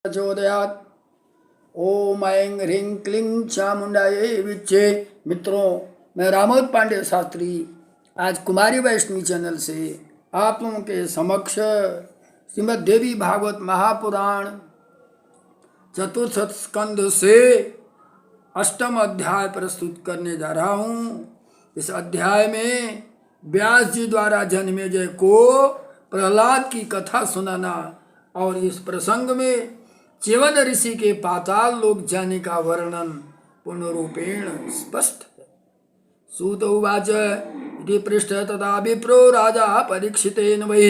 प्रचोदयात्। ओम ऐं ह्रीं क्लीं चामुंडायै विच्चे। मित्रों, मैं रामोद पांडे शास्त्री आज कुमारी वैष्णवी चैनल से आप लोगों के समक्ष श्रीमद् देवी भागवत महापुराण चतुर्थ स्कंद से अष्टम अध्याय प्रस्तुत करने जा रहा हूँ। इस अध्याय में व्यास जी द्वारा जन्मेजय को प्रहलाद की कथा सुनाना और इस प्रसंग में च्यवन ऋषि के पाताल लोक जाने का वर्णन पूर्ण रूपेण स्पष्ट है। सूत उवाच इति पृष्ठ तदा विप्रो राजा परीक्षितेन वै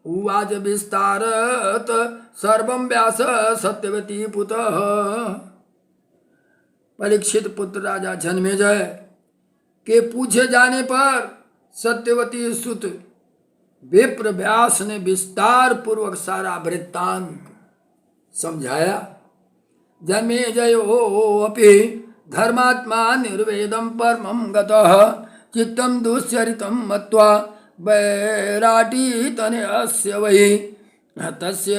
उवाच विस्तारत सर्वं व्यास सत्यवती पुतः। परीक्षित पुत्र राजा जन्मेजय के पूछे जाने पर सत्यवती सुत विप्र व्यास ने विस्तार पूर्वक सारा वृत्तांत समझाया। जन्मेजयो अपि धर्मात्मा निर्वेदं परमं गतः चित्तं दुश्चरितं मत्वा वैराटी तनयस्य वै तस्य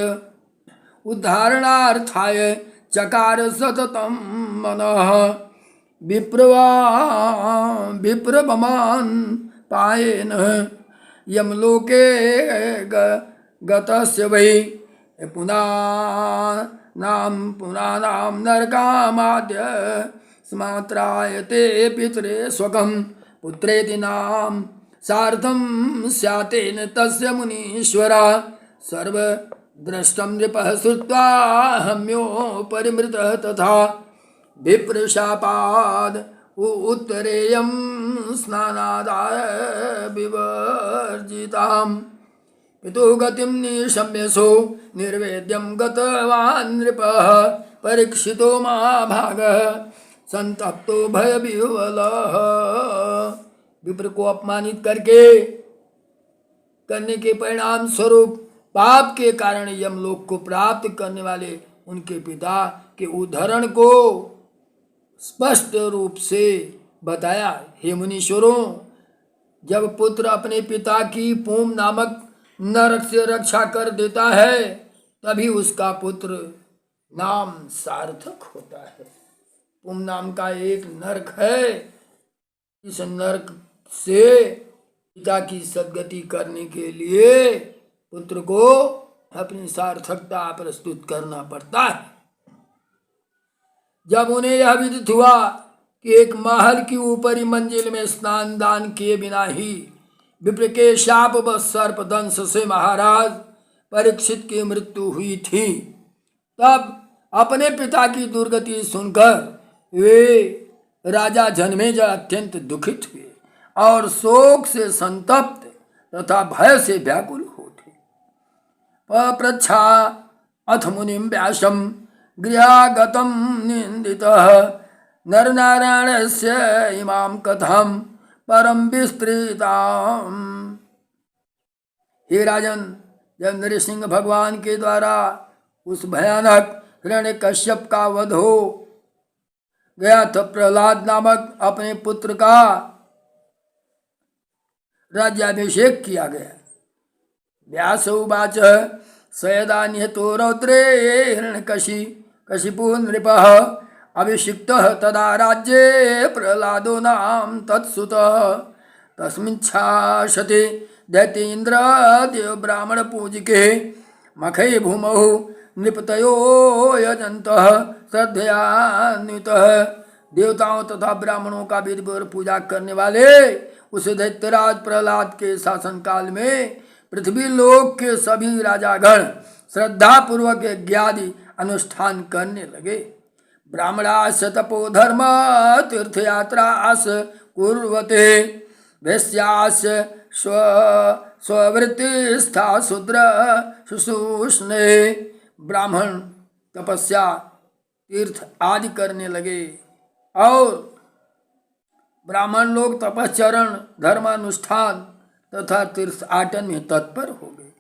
उद्धारणार्थाय चकार सततं मनः विप्रवमान् पायेन यमलोके गतस्य वै पुनानां नरकामाद्य स्मात्रायते पितरे स्वकं पुत्रेति नाम सार्थं स्यातेन तस्य मुनीश्वरा सर्वद्रष्टं नृपः श्रुत्वा हम्यो परिमृतः तथा विप्रशापाद् उत्तरेयं स्नानादाय विवर्जिताम् पितुः गतिं निशम्यसो निर्वेद्यं गतवान् नृपः परीक्षितो महाभागः संतप्तो भयविह्वलः। विप्र को अपमानित करने के परिणाम स्वरूप पाप के कारण यमलोक को प्राप्त करने वाले उनके पिता के उद्धरण को स्पष्ट रूप से बताया। हे मुनीश्वरों, जब पुत्र अपने पिता की पूम नामक नरक से रक्षा कर देता है तभी उसका पुत्र नाम सार्थक होता है। पुम नाम का एक नरक है। इस नरक से पिता की सद्गति करने के लिए पुत्र को अपनी सार्थकता प्रस्तुत करना पड़ता है। जब उन्हें यह विदित हुआ कि एक महल की ऊपरी मंजिल में स्नान दान किए बिना ही विप्र के शाप व सर्प दंश से महाराज परीक्षित की मृत्यु हुई थी, तब अपने पिता की दुर्गति सुनकर वे राजा जन्मेजय अत्यंत दुखित हुए और शोक से संतप्त तथा भय से व्याकुल होते। पप्रच्छा अथ मुनिं व्यासं गृहागतं निंदितः नरनारायणस्य इमां कथां परम विस्तृताम। हे राजन, जब नृसिंह भगवान के द्वारा उस भयानक हिरण्यकश्यप का वध हो गया तब प्रहलाद नामक अपने पुत्र का राज्याभिषेक किया गया। व्यास उवाच सयदा निहतो रौद्रे हिरण्यकशिपु नृपः अभिषिक्तः तदा राज्ये प्रहलादो नाम तत्सुतः तस्मिच्छाशते दैत्येन्द्र देव ब्राह्मण पूजिके मखै भूमौ नृपतयो यजन्तः श्रद्धयान्वितः। देवताओं तथा ब्राह्मणों का विधिपूर्वक पूजा करने वाले उस दैत्यराज प्रहलाद के शासनकाल में पृथ्वी लोक के सभी राजागण श्रद्धापूर्वक यज्ञादि अनुष्ठान करने लगे। ब्राह्मणास तपोधर्म तीर्थयात्रास कुर्वते वैश्यास स्ववृत्तिस्था शूद्र शुश्रूषणे। ब्राह्मण तपस्या तीर्थ आदि करने लगे और ब्राह्मण लोग तपश्चरण धर्मानुष्ठान तथा तीर्थ आटन में तत्पर हो गए।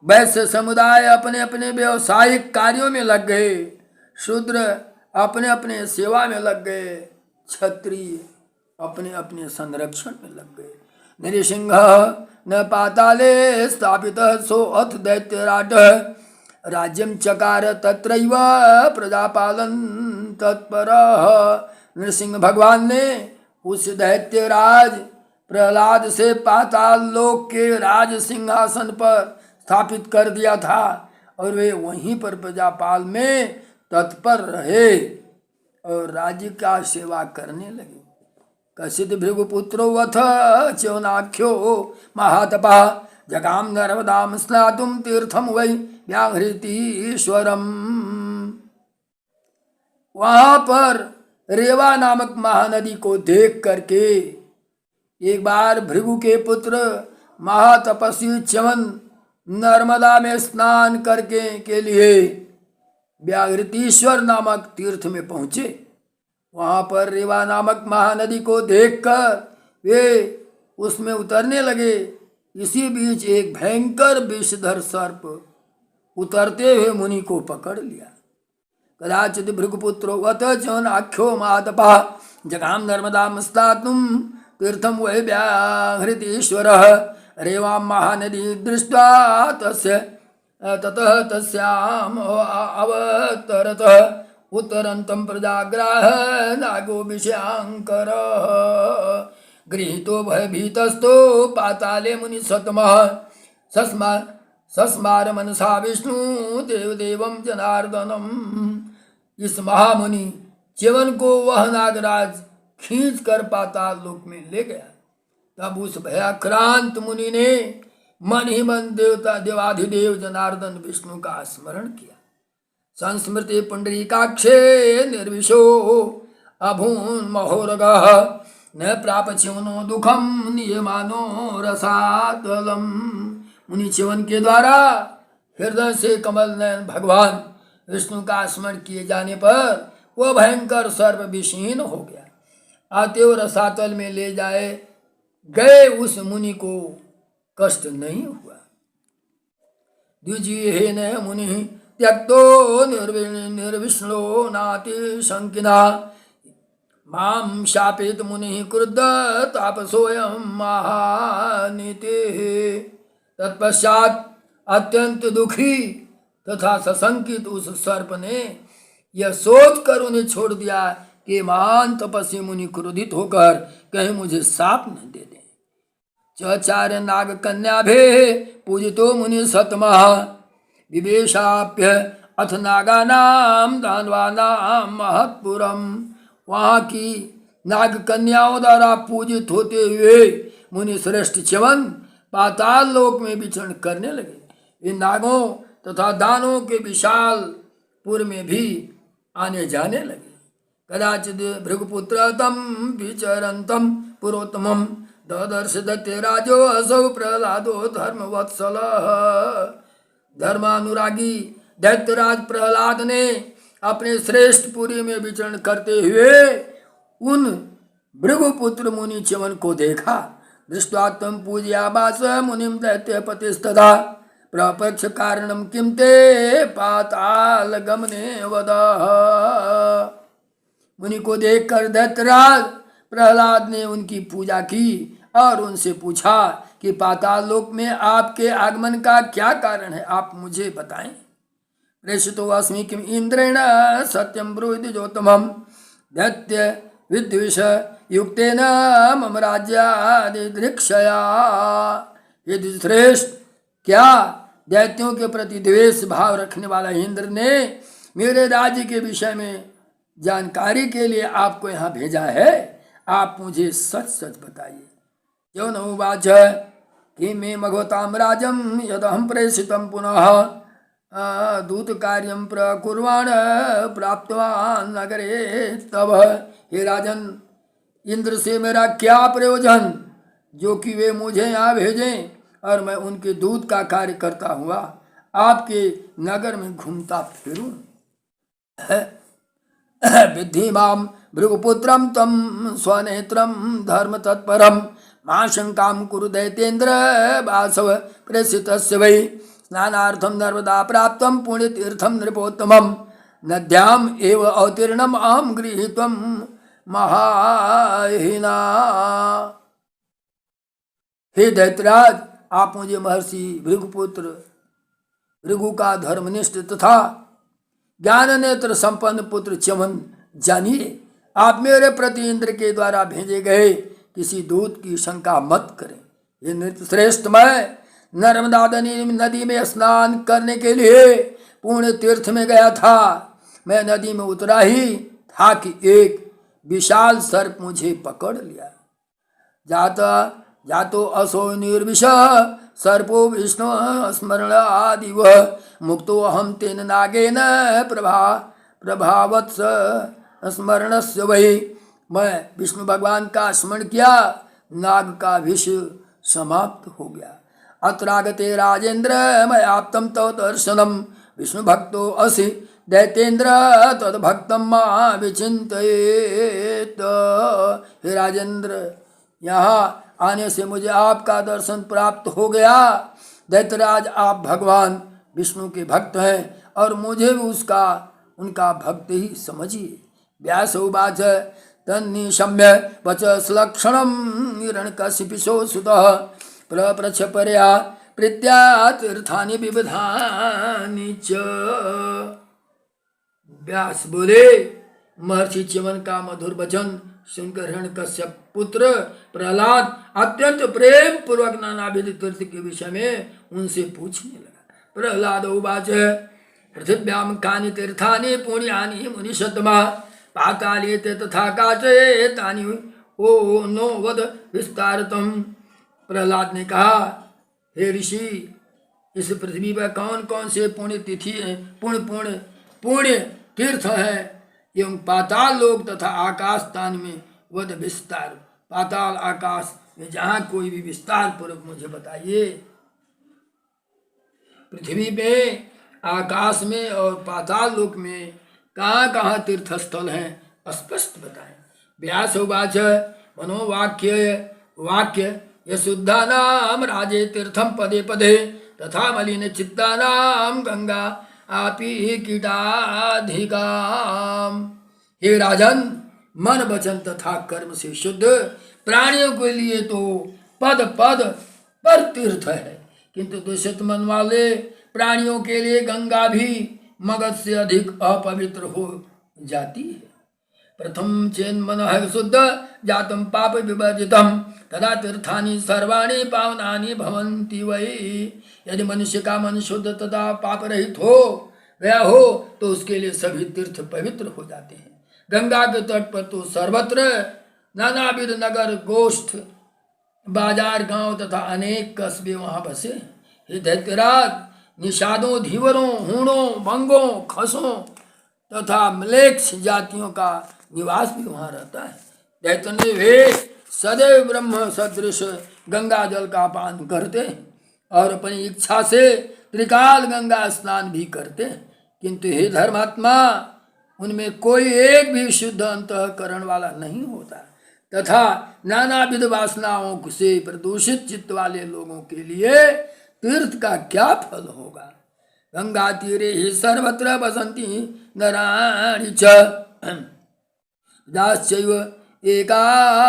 वैश्य समुदाय अपने अपने व्यवसायिक कार्यों में लग गए, शूद्र अपने अपने सेवा में लग गए, क्षत्रिय अपने अपने संरक्षण में लग गए। नृसिंह न पाताले स्थापितः सो अथ दैत्यराट राज्यम चकार तत्रैव प्रजापालन तत्परः। नृसिंह भगवान ने उस दैत्यराज प्रहलाद से पाताल लोक के राज सिंहासन पर स्थापित कर दिया था और वे वहीं पर प्रजापाल में तत्पर रहे और राज्य का सेवा करने लगे। कसित भृगुपुत्रो वथ च्यवनाख्यो महातपः जगाम नर्मदाम स्नातुम तीर्थम वै व्याघ्रतीश्वरम। वहां पर रेवा नामक महानदी को देख करके एक बार भृगु के पुत्र महातपस्वी च्यवन नर्मदा में स्नान करके के लिए व्याघ्रतीश्वर नामक तीर्थ में पहुंचे। वहां पर रेवा नामक महानदी को देखकर वे उसमें उतरने लगे। इसी बीच एक भयंकर विषधर सर्प उतरते हुए मुनि को पकड़ लिया। कदाचित भृगुपुत्रो वत च्यवनाख्यो महातपः जगाम नर्मदाम स्नातुम तीर्थम वै व्याघ्रतीश्वरः। रेवां महानदी दृष्ट्वा ततः तस्याम् अवतरतः उत्तरन्तं प्रजाग्राह नागो विषयांकरः। गृहीतो भयभीतस्तो पाताले मुनिसत्तमः सस्मार मनसा विष्णु देवदेवं जनार्दनम। इस महामुनि च्यवन को वह नागराज खींच कर पाताल लोक में ले गया। तब उस भयाक्रांत मुनि ने मन ही मन देवता देवाधिदेव जनार्दन विष्णु का स्मरण किया। संस्मृति पुंडरीकाक्षे निर्विशो अभून् महोरगः न प्राप च्यवनो दुखम नियमानो रसातलम। मुनि च्यवन के द्वारा हृदय से कमल नयन भगवान विष्णु का स्मरण किए जाने पर वह भयंकर सर्प विषहीन हो गया। अतएव रसातल में ले जाए गए उस मुनि को कष्ट नहीं हुआ। द्विजीहेन मुनि त्यक्तो निर्विष्णो नाति शंकिना मां शापेत मुनि क्रुद्ध तापसोऽयं महानीतिः। तत्पश्चात अत्यंत दुखी तथा सशंकित उस सर्प ने यह सोच कर उन्हें छोड़ दिया कि महान तपस्वी मुनि क्रोधित होकर कहीं मुझे साप न दे दे। चचार नाग कन्याभे पूजितो मुनि सतमः विवेशाप्य अथ नागानाम दानवानाम महत्पुरम। वहाँ की नाग कन्याओं द्वारा पूजित होते हुए मुनि श्रेष्ठ च्यवन पाताल लोक में विचरण करने लगे। इन नागों तथा दानों के विशाल पुर में भी आने जाने लगे। कदाचित भृगुपुत्र तम विचरंतम पुरोत्तमम ददर्श दैत्यराजो असौ प्रहलादो धर्मवत्सलः। धर्मानुरागी दैत्यराज प्रहलाद ने अपने श्रेष्ठ पुरी में विचरण करते हुए उन भृगुपुत्र मुनि च्यवन को देखा। दृष्ट्वा तं पूजयामास मुनिम दैत्यपतिस्तदा प्रपक्ष कारणम किम ते पाताल गमने वदः। मुनि को देखकर दैत्यराज प्रहलाद ने उनकी पूजा की और उनसे पूछा कि पाताल लोक में आपके आगमन का क्या कारण है, आप मुझे बताएं। प्रेषितो अस्मि किम इंद्रेण सत्यम ब्रूहि ज्योतमम दैत्य विद्विष युक्तेन मम राज्यादिदृक्षया। यदि श्रेष्ठ, क्या दैत्यों के प्रति द्वेष भाव रखने वाला इंद्र ने मेरे राज्य के विषय में जानकारी के लिए आपको यहाँ भेजा है? आप मुझे सच सच बताइए। यो नौवाच कि मे मघोताम राजम यदहम प्रेषितम पुनः दूत कार्यम प्रकुर्वाण प्राप्तवान नगरे तब। हे राजन, इंद्र से मेरा क्या प्रयोजन जो कि वे मुझे यहाँ भेजें और मैं उनके दूत का कार्य करता हुआ आपके नगर में घूमता फिरूं। विद्धि माम भृगुपुत्रम तम स्वनेत्रम धर्म तत्परम मां शंकाम कुरु दैतेन्द्र वासव प्रेषितस्य वै स्नानार्थम नर्मदा प्राप्तम पुण्यतीर्थम नृपोत्तमम नद्याम एव अवतीर्णम अहम गृहीत्वम महाहिना। हे दैत्यराज, आप मुझे महर्षि भृगुपुत्र भृगु का धर्मनिष्ठ तथा ज्ञान नेत्र संपन्न पुत्र च्यवन, जानिए आप मेरे प्रति इंद्र के द्वारा भेजे गए किसी दूत की शंका मत करें। ये नृत्य श्रेष्ठ, मैं नर्मदा नदी में स्नान करने के लिए पुण्य तीर्थ में गया था। मैं नदी में उतरा ही था कि एक विशाल सर्प मुझे पकड़ लिया। जाता जातो असो निर्विश सर्पो विष्णु स्मरण आदि वह मुक्तो अहम तेन नागेन प्रभावत्स स्मरणस्य वही। मैं विष्णु भगवान का स्मरण किया, नाग का विष समाप्त हो गया। अत्रागते राजेंद्र मैं आप्तम तव दर्शनम विष्णु भक्तो असि दैतेन्द्र तद भक्तम मां विचिंतयेत। हे राजेंद्र, यहाँ आने से मुझे आपका दर्शन प्राप्त हो गया। दैत्यराज, आप भगवान विष्णु के भक्त हैं और मुझे भी उनका भक्त ही समझिए। व्यास उवाच तन्निशम्य वच सुलक्षणं हिरण्यकशिपिशो सुतः प्रपृच्छ परया प्रीत्या तीर्थानि विविधानि च। व्यास बोले, महर्षि च्यवन का मधुर वचन सुनकर हिरण्यकश्यप पुत्र प्रहलाद अत्यंत प्रेम पूर्वक नानाविध तीर्थ के विषय में उनसे पूछने लगा। प्रहलाद उवाच पृथिव्याम कानि तीर्थानि पुण्यानि मुनिषत्तमा पाताले तथा काचे तानि ओ नो वद विस्तारतम। प्रहलाद ने कहा, हे ऋषि, इस पृथ्वी पर कौन कौन से पुण्य तिथि पुण्य तीर्थ हैं एवं पाताल लोक तथा आकाश स्थान में वद विस्तार, पाताल आकाश में जहाँ कोई भी विस्तार पूर्वक मुझे बताइए। पृथ्वी में, आकाश में और पाताल लोक में कहाँ कहाँ तीर्थ स्थल हैं, स्पष्ट बताएं। व्यास उवाच मनोवाक्य यशुद्धानाम राजे तीर्थम पदे पदे तथा मलिन चित्तानाम गंगा आपी कीटाधिकाम। हे राजन, मन वचन तथा कर्म से शुद्ध प्राणियों के लिए तो पद पद पर तीर्थ है, किंतु दूषित मन वाले प्राणियों के लिए गंगा भी मगध से अधिक अपवित्र हो जाती है। प्रथम चेन मन है शुद्ध जातम पाप विवर्जितम तदा तीर्थानि सर्वाणि पावनानि भवन्ति वही। यदि मनुष्य का मन शुद्ध तथा पाप रहित हो गया हो तो उसके लिए सभी तीर्थ पवित्र हो जाते हैं। गंगा के तट पर तो सर्वत्र नानाविध नगर गोष्ठ बाजार गांव तथा अनेक कस्बे वहां बसे। हे दैत्यराज, निषादों, धीवरों, हूणों, बंगों, खसों तथा म्लेच्छ जातियों का निवास भी वहां रहता है। दैत्य वे सदैव ब्रह्म सदृश गंगा जल का पान करते हैं और अपनी इच्छा से त्रिकाल गंगा स्नान भी करते हैं, किंतु हे धर्मात्मा, उनमें कोई एक भी शुद्ध अंतःकरण वाला नहीं होता तथा नानाविध वासनाओं से प्रदूषित चित्त वाले लोगों के लिए तीर्थ का क्या फल होगा। गंगा तीरे ही सर्वत्र बसंती नराणि च दाश्चैव एका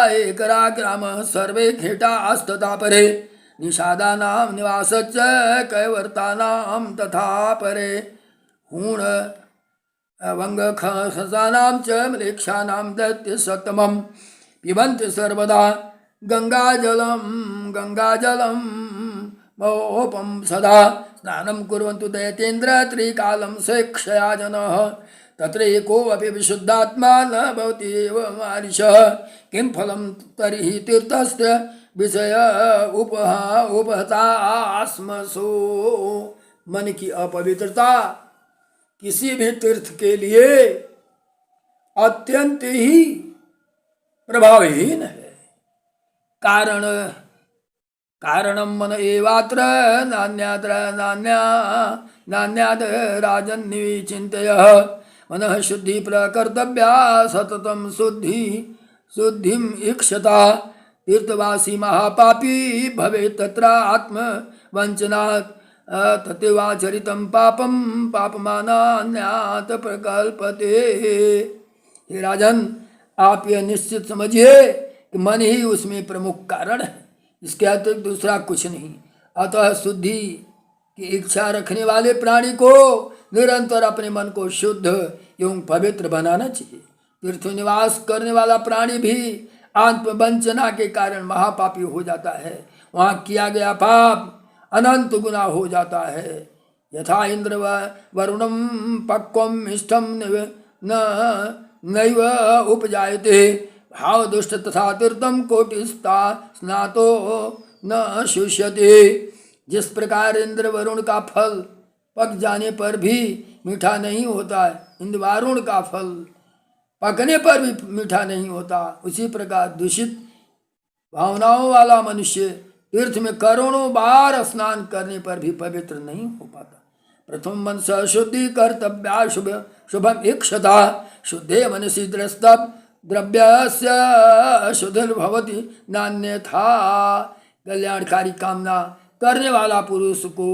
एकरा ग्राम सर्वे घेटास्तथा परे निषादानां निवासच्च कैवर्तानां तथा परे हूण वंगखसानां च म्लेच्छानां दैत्यसत्तमं पिबन्ति सर्वदा गंगाजलं महोपम सदा स्नानं कुर्वन्तु दैतेन्द्र त्रिकालं स्वेच्छया जनः तत्र एकोऽपि विशुद्धात्मा न भवति एव मारिषः किं फलं तर्हि तीर्थस्य विषय उपहतास्मसो। मन की अपवित्रता किसी भी तीर्थ के लिए अत्यंत ही प्रभावहीन है। कारणं मन एवात्र नान्याद राजन्निचिन्तयः मनः शुद्धि प्रकर्तव्या सततं शुद्धिम इक्षता तीर्थवासी महापापी भवेत् तत्र आत्मवञ्चनात् तथैवाचरितं पापं पापमानान्यात् प्रकल्पते। हे राजन, आप यह निश्चित समझिए कि मन ही उसमें प्रमुख कारण है, इसके अतिरिक्त दूसरा कुछ नहीं। अतः शुद्धि कि इच्छा रखने वाले प्राणी को निरंतर अपने मन को शुद्ध एवं पवित्र बनाना चाहिए। तीर्थ निवास करने वाला प्राणी भी आत्मवंचना के कारण महापापी हो जाता है। वहाँ किया गया पाप अनंत गुना हो जाता है। यथा इंद्र वरुणम पक्वम इष्टम नैव उपजायते भाव दुष्ट तथा तीर्थम कोटिस्ता स्नातो न शुष्यते। जिस प्रकार इंद्र वरुण का फल पक जाने पर भी मीठा नहीं होता है, इंद्र वरुण का फल पकने पर भी मीठा नहीं होता, उसी प्रकार दूषित भावनाओं वाला मनुष्य तीर्थ में करोड़ों बार स्नान करने पर भी पवित्र नहीं हो पाता। प्रथम मन शुद्धि कर्तव्या शुभम इक्षता शुद्धे मनसी द्रस्तव द्रव्यस्य शुद्धिर्भवति नान्यथा। कल्याणकारी कामना करने वाला पुरुष को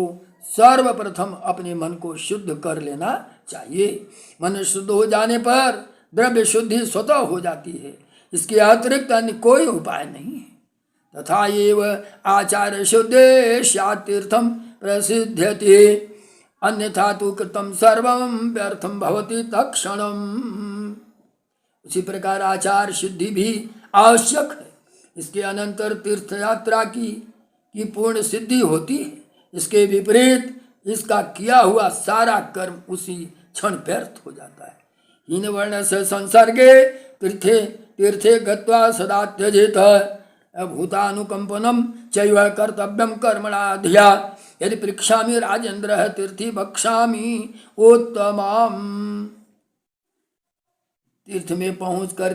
सर्वप्रथम अपने मन को शुद्ध कर लेना चाहिए। मन शुद्ध हो जाने पर द्रव्य शुद्धि स्वतः हो जाती है, इसके अतिरिक्त अन्य कोई उपाय नहीं है। तथा एव आचार शुद्धे स्यात् तीर्थम प्रसिद्ध्यते अन्यथा तो कृतम सर्वम व्यर्थम भवति तत्क्षणम। उसी प्रकार आचार शुद्धि भी आवश्यक है, इसके अनंतर तीर्थ यात्रा की पूर्ण सिद्धि होती है। इसके विपरीत इसका किया हुआ सारा कर्म उसी क्षण व्यर्थ हो जाता है। हीन वर्ण से संसर्गे तीर्थे तीर्थे गत्वा सदा त्यजेत भूतानुकंपनम चैव कर्तव्यम कर्मणा धिया यदि पृक्षामि राजेन्द्र तीर्थी भक्षामि उत्तमाम। तीर्थ में पहुँच कर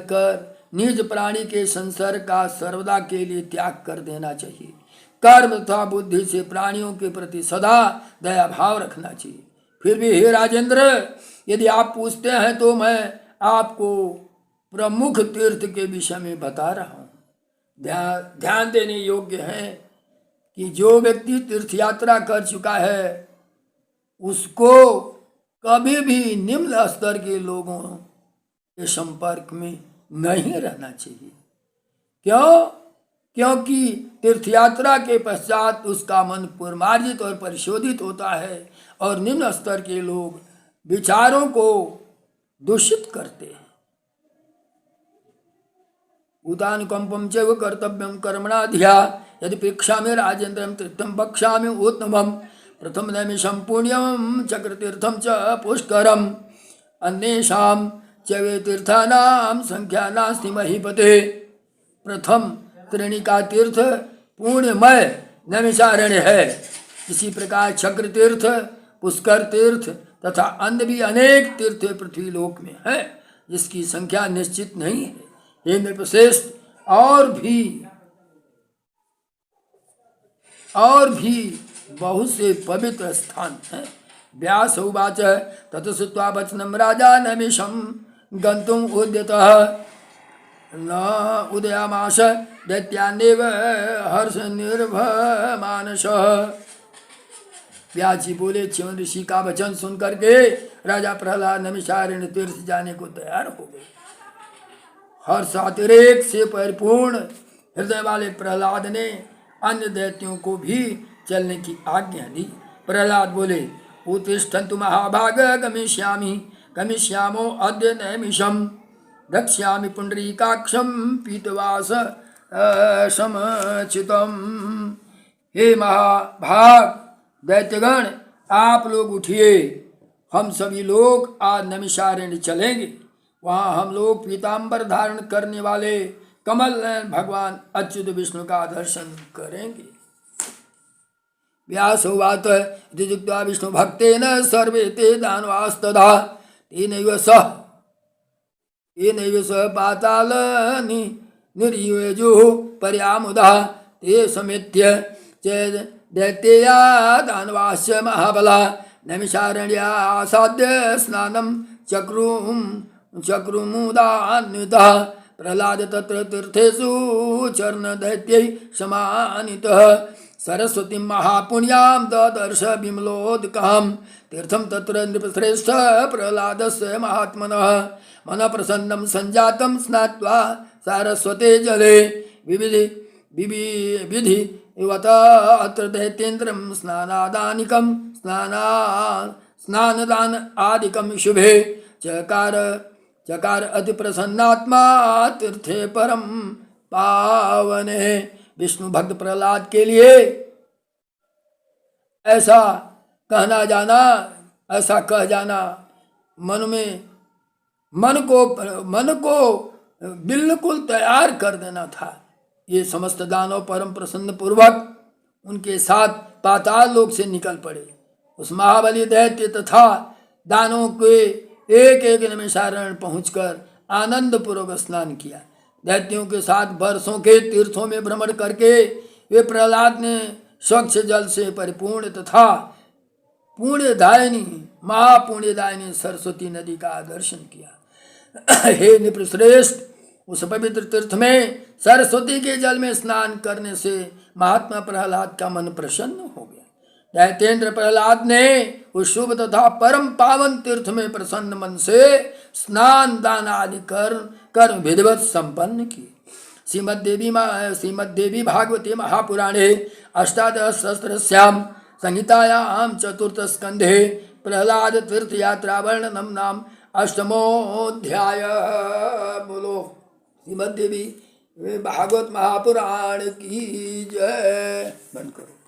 निज प्राणी के संसर्ग का सर्वदा के लिए त्याग कर देना चाहिए। कर्म तथा बुद्धि से प्राणियों के प्रति सदा दया भाव रखना चाहिए। फिर भी हे राजेंद्र, यदि आप पूछते हैं तो मैं आपको प्रमुख तीर्थ के विषय में बता रहा हूँ। ध्यान देने योग्य है कि जो व्यक्ति तीर्थ यात्रा कर चुका है उसको कभी भी निम्न स्तर के लोगों के संपर्क में नहीं रहना चाहिए। क्यों? क्योंकि तीर्थ यात्रा के पश्चात उसका मन पूर्वार्जित और परिशोधित होता है और निम्न स्तर के लोग विचारों को दूषित करते हैं। भूतानुकंपम चैव कर्तव्यम कर्मणा धिया यदि पृक्षामि राजेन्द्रम तीर्थम भक्षामि उत्तमम प्रथम नैमिषं पुण्यम चक्रतीर्थम च पुष्करम अन्येषां चैव तीर्थानां संख्या नास्ति महीपते। प्रथम त्रिणी का तीर्थ पुण्यमय नैमिषारण्य है। इसी प्रकार चक्र तीर्थ, पुष्कर तीर्थ तथा अन्य भी अनेक तीर्थ पृथ्वी लोक में है जिसकी संख्या निश्चित नहीं है। हे नृपश्रेष्ठ, और भी बहुत से पवित्र स्थान हैं। व्यास उवाच ततः श्रुत्वा वचनं राजा नैमिषं गन्तुम् उद्यतः न उदयामास दैत्यान्येव हर्ष निर्भमानसः। व्यास जी बोले, च्यवन ऋषि का वचन सुन करके राजा प्रहलाद नैमिषारण्य तीर्थ जाने को तैयार हो गए। हर्षातिरेक से परिपूर्ण हृदय वाले प्रहलाद ने अन्य दैत्यों को भी चलने की आज्ञा दी। प्रहलाद बोले, उत्तिष्ठन्तु महाभाग गमिष्यामो अद्य नैमिषम् रक्ष्यामि पुंडरीकाक्षं पीतवास समचितम। हे महाभाग दैत्यगण, आप लोग उठिए, हम सभी लोग आज नैमिषारण्य चलेंगे। वहाँ हम लोग पीताम्बर धारण करने वाले कमल नयन भगवान अच्युत विष्णु का दर्शन करेंगे। व्यास उवाच युक्त्वा विष्णु भक्तेन सर्वे ते दानवास्तदा तेनैव सह पाताल निर्युजुः पर्यामुदा ते समेत्य च दैत्या दानवाश्च महाबला नैमिषारण्यासाद्य स्नानं चक्रुमुदान्वितः। प्रहलाद तत्र तीर्थेषु चरण दैत्यै समानितः सरस्वतीं महापुण्यां ददर्श विमलोदकां तीर्थं तत्र नृपश्रेष्ठ प्रहलादस्य महात्मनः मनः प्रसन्नं संजातं स्नात्वा सारस्वते जले विधि इवत अत्र दैत्येन्द्रं स्नानादानिकं स्नानदान आदिकं शुभे चकार चकार अति प्रसन्नात्मा तीर्थे परम पावने। विष्णु भक्त प्रहलाद के लिए ऐसा कहना जाना, ऐसा कह जाना मन को बिल्कुल तैयार कर देना था। ये समस्त दानव परम प्रसन्न पूर्वक उनके साथ पाताल लोक से निकल पड़े। उस महाबली दैत्य तथा दानों के एक एक निमिषारण पहुंचकर आनंद पूर्वक स्नान किया। दैत्यों के साथ वर्षों के तीर्थों में भ्रमण करके वे प्रहलाद ने स्वच्छ जल से परिपूर्ण तथा पुण्यदायिनी महापुण्यदायिनी सरस्वती नदी का दर्शन किया। हे नृपश्रेष्ठ, उस पवित्र तीर्थ में सरस्वती के जल में स्नान करने से महात्मा प्रहलाद का मन प्रसन्न हो गया। दैत्येंद्र प्रहलाद ने उस शुभ तथा परम पावन तीर्थ में प्रसन्न मन से स्नान दान आदि कर विधिवत संपन्न किए। श्रीमद्देवी भागवते महापुराणे अष्टादशसहस्रस्यां संहितायां चतुर्थ स्कंधे प्रहलाद तीर्थ यात्रा वर्णनम नाम अष्टमोऽध्याय। बोलो श्रीमद्देवी भागवत महापुराण की जय। बंद करो।